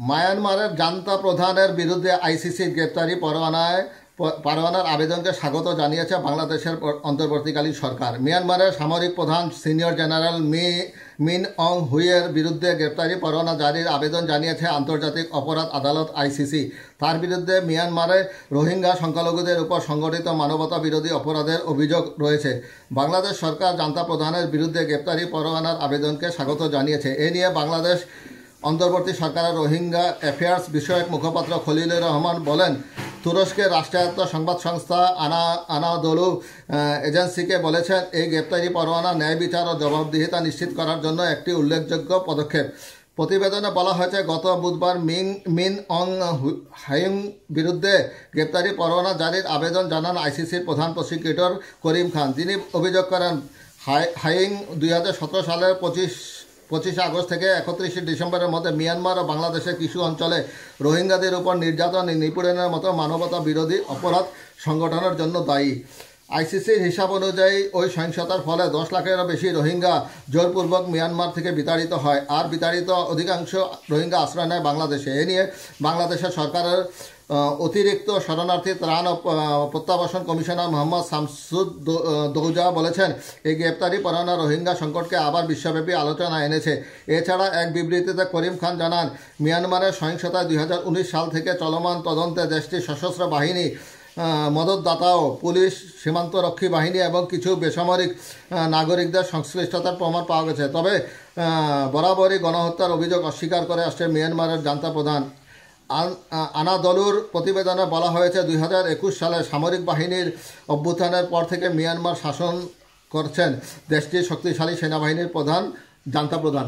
মায়ানমারের জান্তা প্রধানের বিরুদ্ধে আইসিসির গ্রেপ্তারি পরোয়ানার আবেদনকে স্বাগত জানিয়েছে বাংলাদেশের অন্তর্বর্তীকালীন সরকার। মিয়ানমারের সামরিক প্রধান সিনিয়র জেনারেল মিন অং হুইয়ের বিরুদ্ধে গ্রেপ্তারি পরোয়ানা জারির আবেদন জানিয়েছে আন্তর্জাতিক অপরাধ আদালত আইসিসি। তার বিরুদ্ধে মিয়ানমারে রোহিঙ্গা সংখ্যালঘুদের উপর সংগঠিত মানবতা বিরোধী অপরাধের অভিযোগ রয়েছে। বাংলাদেশ সরকার জান্তা প্রধানের বিরুদ্ধে গ্রেপ্তারি পরোয়ানার আবেদনকে স্বাগত জানিয়েছে। এ নিয়ে বাংলাদেশ অন্তর্বর্তী সরকারের রোহিঙ্গা অ্যাফেয়ার্স বিষয়ক মুখপাত্র খলিলুর রহমান বলেন, তুরস্কের রাষ্ট্রায়ত্ত সংবাদ সংস্থা আনাদোলু এজেন্সিকে বলেছেন, এই গ্রেপ্তারি পরোয়ানা ন্যায় বিচার ও জবাবদিহিতা নিশ্চিত করার জন্য একটি উল্লেখযোগ্য পদক্ষেপ। প্রতিবেদনে বলা হয়েছে, গত বুধবার মিন অং হাইং বিরুদ্ধে গ্রেপ্তারি পরোয়ানা জারির আবেদন জানান আইসিসির প্রধান প্রসিকিউটর করিম খান। তিনি অভিযোগ করেন, হাইং 2017 সালের 25 আগস্ট থেকে 31 ডিসেম্বরের মধ্যে মিয়ানমার ও বাংলাদেশের কিছু অঞ্চলে রোহিঙ্গাদের উপর নির্যাতন নিপীড়নের মতো মানবতা বিরোধী অপরাধ সংগঠনের জন্য দায়ী। আইসিসির হিসাব অনুযায়ী ওই সহিংসতার ফলে 10 লাখেরও বেশি রোহিঙ্গা জোরপূর্বক মিয়ানমার থেকে বিতাড়িত হয়, আর বিতাড়িত অধিকাংশ রোহিঙ্গা আশ্রয় নেয় বাংলাদেশে। এ নিয়ে বাংলাদেশের সরকারের অতিরিক্ত শরণার্থী ত্রাণ ও প্রত্যাবাসন কমিশনার মোহাম্মদ শামসুদ্দৌজা বলেছেন, এই গ্রেপ্তারি পরোয়ানা রোহিঙ্গা সংকটকে আবার বিশ্বব্যাপী আলোচনা এনেছে। এছাড়া এক বিবৃতিতে করিম খান জানান, মিয়ানমারের সহিংসতায় 2019 সাল থেকে চলমান তদন্তে দেশটির সশস্ত্র বাহিনী, মদতদাতাও, পুলিশ, সীমান্তরক্ষী বাহিনী এবং কিছু বেসামরিক নাগরিকদের সংশ্লিষ্টতার প্রমাণ পাওয়া গেছে। তবে বরাবরই গণহত্যার অভিযোগ অস্বীকার করে আসছে মিয়ানমারের জান্তা প্রধান। আনাদলুর প্রতিবেদনে বলা হয়েছে, 2021 সালে সামরিক বাহিনীর অভ্যুত্থানের পর থেকে মিয়ানমার শাসন করছেন দেশটির শক্তিশালী সেনাবাহিনীর প্রধান জান্তা প্রধান।